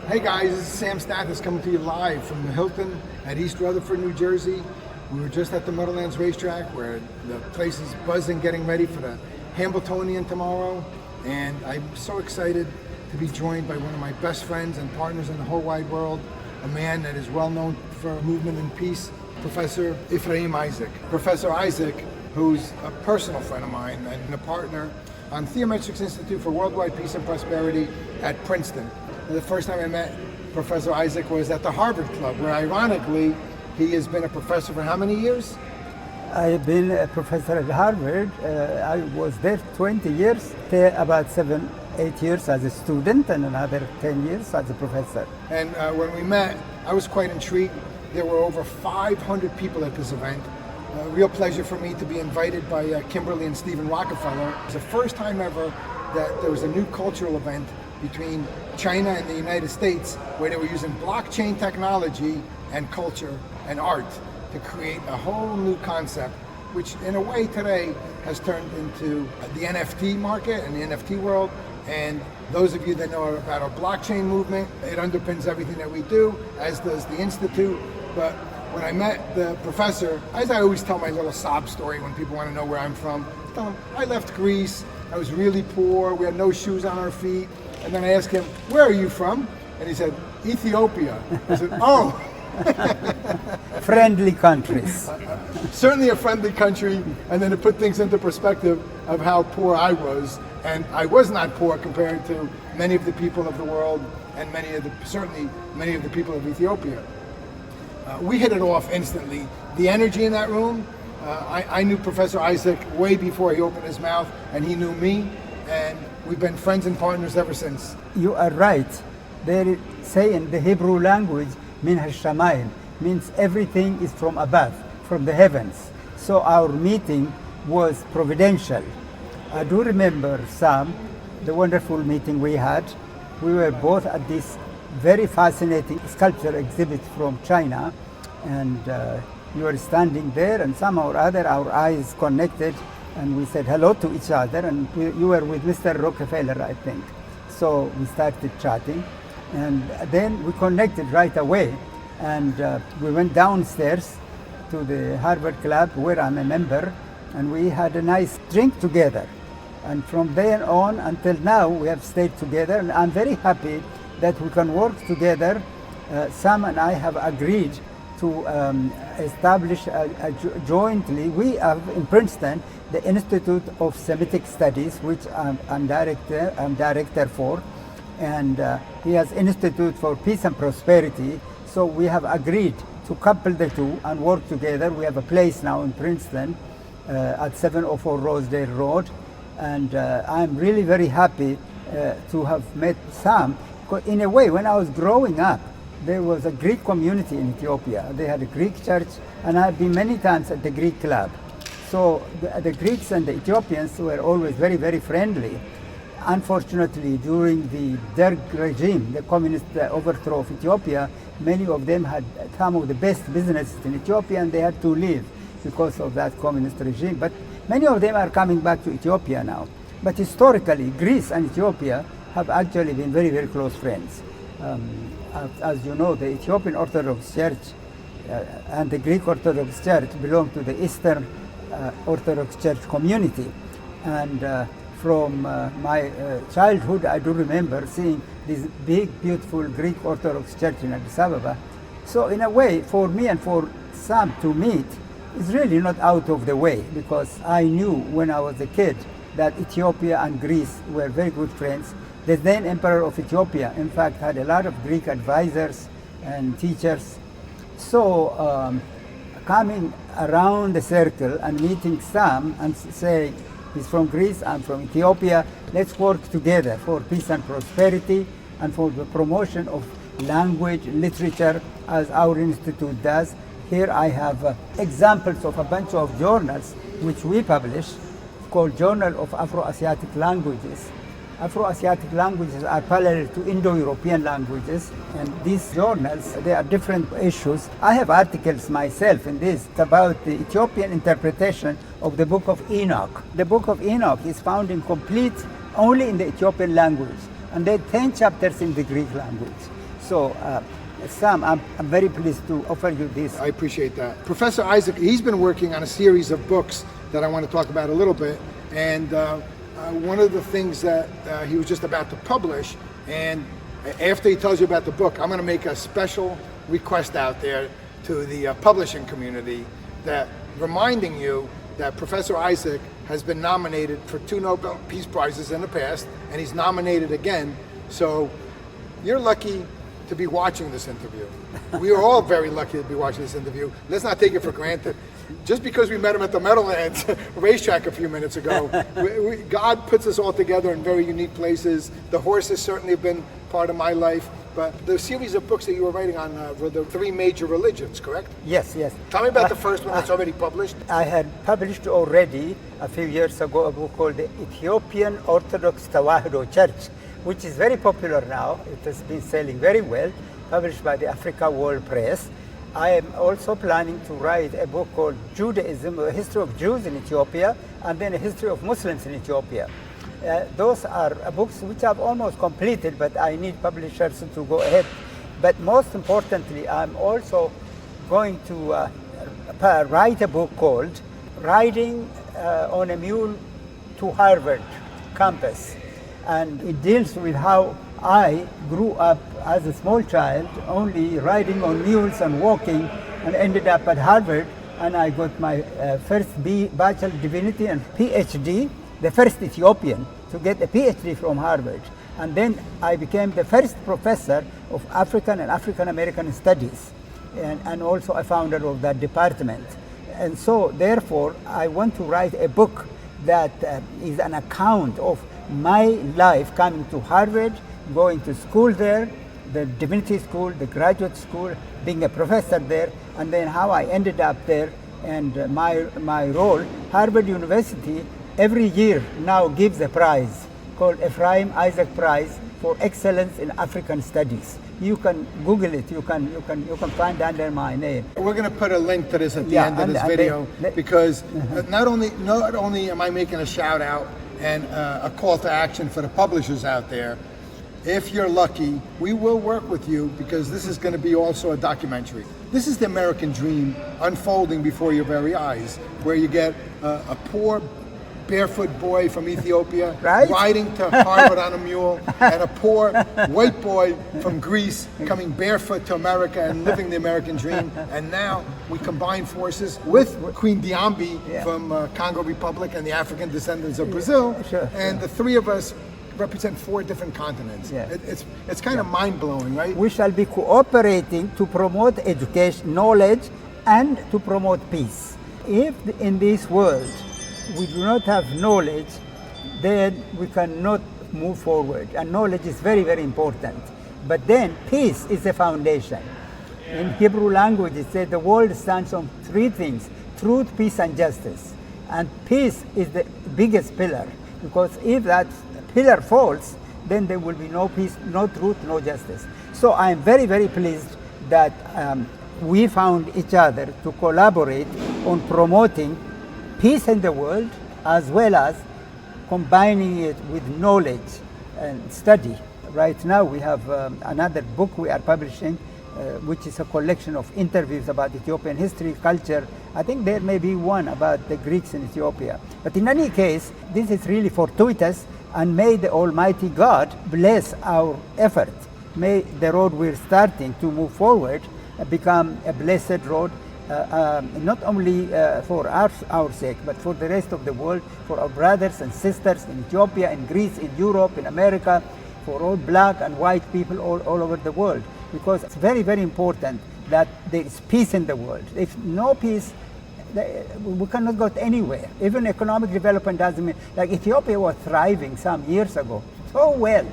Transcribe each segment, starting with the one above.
Hey guys, this is Sam Stathis coming to you live from the Hilton at East Rutherford, New Jersey. We were just at the Meadowlands racetrack where the place is buzzing, getting ready for the Hambletonian tomorrow. And I'm so excited to be joined by one of my best friends and partners in the whole wide world, a man that is well known for movement and peace, Proffesor Ephraim Isaac. Proffesor Isaac, who's a personal friend of mine and a partner on Theometrics Institute for Worldwide Peace and Prosperity at Princeton. The first time I met Proffesor Isaac was at the Harvard Club, where ironically, he has been a professor for how many years? I've been a professor at Harvard. I was there 20 years, about 7-8 years as a student and another 10 years as a professor. And when we met, I was quite intrigued. There were over 500 people at this event. A real pleasure for me to be invited by Kimberly and Stephen Rockefeller. It's the first time ever that there was a new cultural event between China and the United States where they were using blockchain technology and culture and art to create a whole new concept, which in a way today has turned into the NFT market and the NFT world. And those of you that know about our blockchain movement, it underpins everything that we do, as does the Institute. But when I met the professor, as I always tell my little sob story when people want to know where I'm from, I tell them I left Greece, I was really poor, we had no shoes on our feet. And then I asked him, where are you from? And he said, Ethiopia. I said, oh. Friendly countries. Certainly a friendly country. And then to put things into perspective of how poor I was, and I was not poor compared to many of the people of the world and certainly many of the people of Ethiopia. We hit it off instantly. The energy in that room, I knew Proffesor Isaac way before he opened his mouth, and he knew me, and we've been friends and partners ever since. You are right. They say in the Hebrew language, min hashamayim, means everything is from above, from the heavens. So our meeting was providential. I do remember, Sam, the wonderful meeting we had. We were both at this very fascinating sculpture exhibit from China, and you were standing there, and somehow or other our eyes connected, and we said hello to each other, and you were with Mr. Rockefeller, I think. So we started chatting, and then we connected right away, and we went downstairs to the Harvard Club, where I'm a member, and we had a nice drink together. And from then on until now, we have stayed together, and I'm very happy that we can work together. Sam and I have agreed to establish jointly, we have in Princeton, the Institute of Semitic Studies, which I'm director for, and he has Institute for Peace and Prosperity. So we have agreed to couple the two and work together. We have a place now in Princeton at 704 Rosedale Road, and I'm really very happy to have met Sam. In a way, when I was growing up, there was a Greek community in Ethiopia. They had a Greek church, and I've been many times at the Greek club. So the Greeks and the Ethiopians were always very, very friendly. Unfortunately, during the Derg regime, the communist overthrow of Ethiopia, many of them had some of the best businesses in Ethiopia, and they had to leave because of that communist regime. But many of them are coming back to Ethiopia now. But historically, Greece and Ethiopia have actually been very, very close friends. As you know, the Ethiopian Orthodox Church and the Greek Orthodox Church belong to the Eastern Orthodox Church community. And from my childhood, I do remember seeing this big, beautiful Greek Orthodox Church in Addis Ababa. So in a way, for me and for Sam to meet is really not out of the way, because I knew when I was a kid that Ethiopia and Greece were very good friends. The then Emperor of Ethiopia, in fact, had a lot of Greek advisors and teachers. So coming around the circle and meeting Sam and saying, he's from Greece, I'm from Ethiopia, let's work together for peace and prosperity and for the promotion of language, literature, as our institute does. Here I have examples of a bunch of journals which we publish, called Journal of Afro-Asiatic Languages. Afro-Asiatic languages are parallel to Indo-European languages, and these journals, they are different issues. I have articles myself in this about the Ethiopian interpretation of the Book of Enoch. The Book of Enoch is found incomplete only in the Ethiopian language, and there are 10 chapters in the Greek language. So, Sam, I'm very pleased to offer you this. I appreciate that. Professor Isaac, he's been working on a series of books that I want to talk about a little bit. And one of the things that he was just about to publish, and after he tells you about the book, I'm going to make a special request out there to the publishing community, that reminding you that Professor Isaac has been nominated for 2 Nobel Peace Prizes in the past, and he's nominated again. So you're lucky to be watching this interview. We are all very lucky to be watching this interview. Let's not take it for granted. Just because we met him at the Meadowlands racetrack a few minutes ago, God puts us all together in very unique places. The horse has certainly been part of my life, but the series of books that you were writing on were the 3 major religions, correct? Yes, yes. Tell me about the first one that's already published. I had published already a few years ago a book called the Ethiopian Orthodox Tawahedo Church, which is very popular now. It has been selling very well, published by the Africa World Press. I am also planning to write a book called Judaism, a history of Jews in Ethiopia, and then a history of Muslims in Ethiopia. Those are books which I've almost completed, but I need publishers to go ahead. But most importantly, I'm also going to write a book called Riding on a Mule to Harvard Campus. And it deals with how I grew up as a small child, only riding on mules and walking, and ended up at Harvard, and I got my first Bachelor of Divinity and PhD, the first Ethiopian to get a PhD from Harvard. And then I became the first professor of African and African American studies, and also a founder of that department. And so therefore I want to write a book that is an account of my life coming to Harvard, going to school there, the divinity school, the graduate school, being a professor there, and then how I ended up there, and my role. Harvard University every year now gives a prize called Ephraim Isaac Prize for Excellence in African Studies. You can Google it. You can find under my name. We're going to put a link to this at the end of this video, because not only am I making a shout out and a call to action for the publishers out there. If you're lucky, we will work with you, because this is going to be also a documentary. This is the American dream unfolding before your very eyes, where you get a poor barefoot boy from Ethiopia riding to Harvard on a mule, and a poor white boy from Greece coming barefoot to America and living the American dream. And now we combine forces with Queen Diambi from Congo Republic and the African descendants of Brazil, and the 3 of us represent 4 different continents. It's kind of mind-blowing, right? We shall be cooperating to promote education, knowledge, and to promote peace. If in this world we do not have knowledge, then we cannot move forward. And knowledge is very, very important. But then peace is the foundation. In Hebrew language, it says the world stands on 3 things: truth, peace, and justice. And peace is the biggest pillar, because if that pillar falls, then there will be no peace, no truth, no justice. So I am very, very pleased that we found each other to collaborate on promoting peace in the world, as well as combining it with knowledge and study. Right now we have another book we are publishing, which is a collection of interviews about Ethiopian history, culture. I think there may be one about the Greeks in Ethiopia. But in any case, this is really fortuitous, and may the Almighty God bless our effort. May the road we're starting to move forward become a blessed road, not only for our sake, but for the rest of the world, for our brothers and sisters in Ethiopia, in Greece, in Europe, in America, for all black and white people all over the world. Because it's very, very important that there is peace in the world. If no peace, we cannot go anywhere. Even economic development doesn't mean, like Ethiopia was thriving some years ago so well.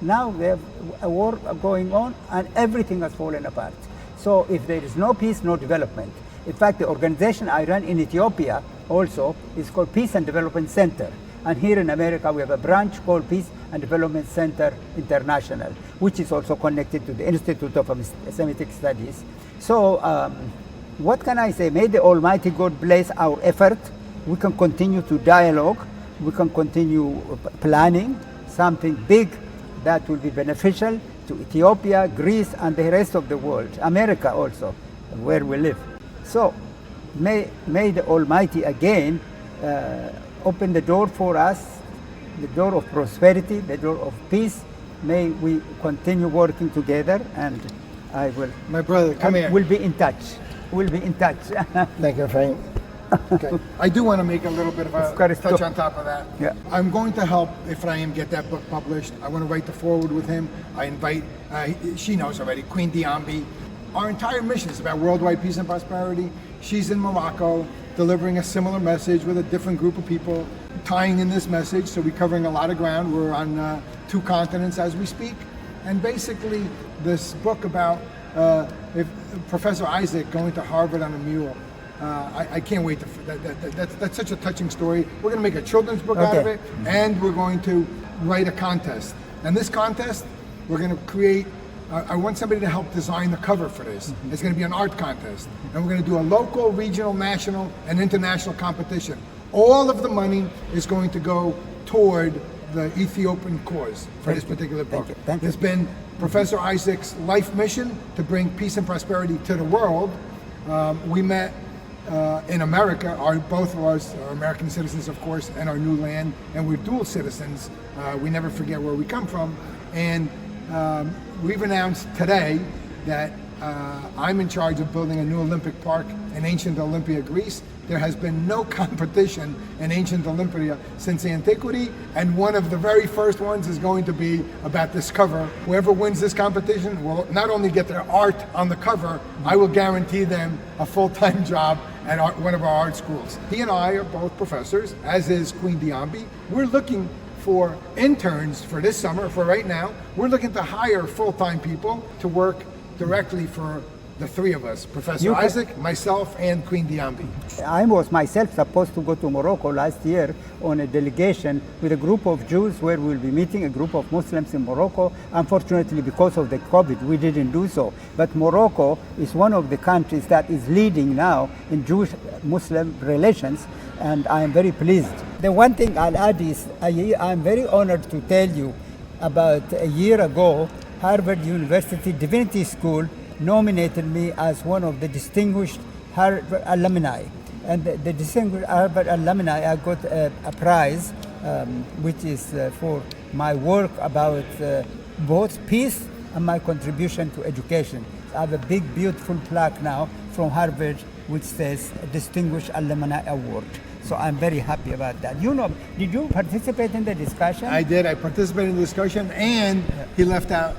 Now we have a war going on and everything has fallen apart. So if there is no peace, no development. In fact, the organization I run in Ethiopia also is called Peace and Development Center. And here in America, we have a branch called Peace and Development Center International, which is also connected to the Institute of Semitic Studies. So what can I say? May the Almighty God bless our effort. We can continue to dialogue. We can continue planning something big that will be beneficial to to Ethiopia, Greece, and the rest of the world, America also, where we live. So may the Almighty again open the door for us, the door of prosperity, the door of peace. May we continue working together, and I will. My brother, come here. We'll be in touch. We'll be in touch. Thank you, Ephraim. Okay. I do want to make a little bit of a touch on top of that. Yeah. I'm going to help Ephraim get that book published. I want to write the foreword with him. I invite, she knows already, Queen Diambi. Our entire mission is about worldwide peace and prosperity. She's in Morocco delivering a similar message with a different group of people, tying in this message. So we're covering a lot of ground. We're on 2 continents as we speak. And basically, this book about if Professor Isaac going to Harvard on a mule. I can't wait. That's such a touching story. We're going to make a children's book out of it, and we're going to write a contest. And this contest, we're going to create. I want somebody to help design the cover for this. It's going to be an art contest, and we're going to do a local, regional, national, and international competition. All of the money is going to go toward the Ethiopian cause for this particular book. It's been Professor Isaac's life mission to bring peace and prosperity to the world. We met in America, both of us are American citizens, of course, and our new land, and we're dual citizens. We never forget where we come from. And we've announced today that I'm in charge of building a new Olympic park in ancient Olympia, Greece. There has been no competition in ancient Olympia since antiquity, and one of the very first ones is going to be about this cover. Whoever wins this competition will not only get their art on the cover, I will guarantee them a full-time job at one of our art schools. He and I are both professors, as is Queen Diambi. We're looking for interns for this summer, for right now. We're looking to hire full-time people to work directly for the 3 of us, Professor Isaac, myself, and Queen Diambi. I was myself supposed to go to Morocco last year on a delegation with a group of Jews where we'll be meeting a group of Muslims in Morocco. Unfortunately, because of the COVID, we didn't do so. But Morocco is one of the countries that is leading now in Jewish-Muslim relations, and I am very pleased. The one thing I'll add is I'm very honored to tell you about a year ago, Harvard University Divinity School nominated me as one of the distinguished Harvard alumni. And the distinguished Harvard alumni, I got a prize, which is for my work about both peace and my contribution to education. I have a big, beautiful plaque now from Harvard, which says Distinguished Alumni Award. So I'm very happy about that. You know, did you participate in the discussion? I did. I participated in the discussion, and he left out.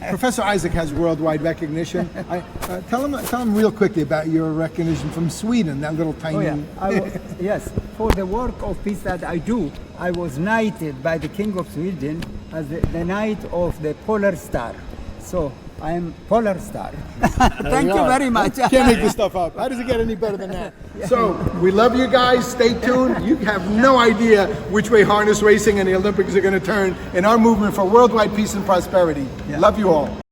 Professor Isaac has worldwide recognition. Tell him real quickly about your recognition from Sweden, that little tiny... Oh, yeah. Yes, for the work of peace that I do, I was knighted by the King of Sweden as the Knight of the Polar Star. So I am Polar Star. Thank you very much. Can't make this stuff up. How does it get any better than that? So we love you guys. Stay tuned. You have no idea which way harness racing and the Olympics are going to turn in our movement for worldwide peace and prosperity. Love you all.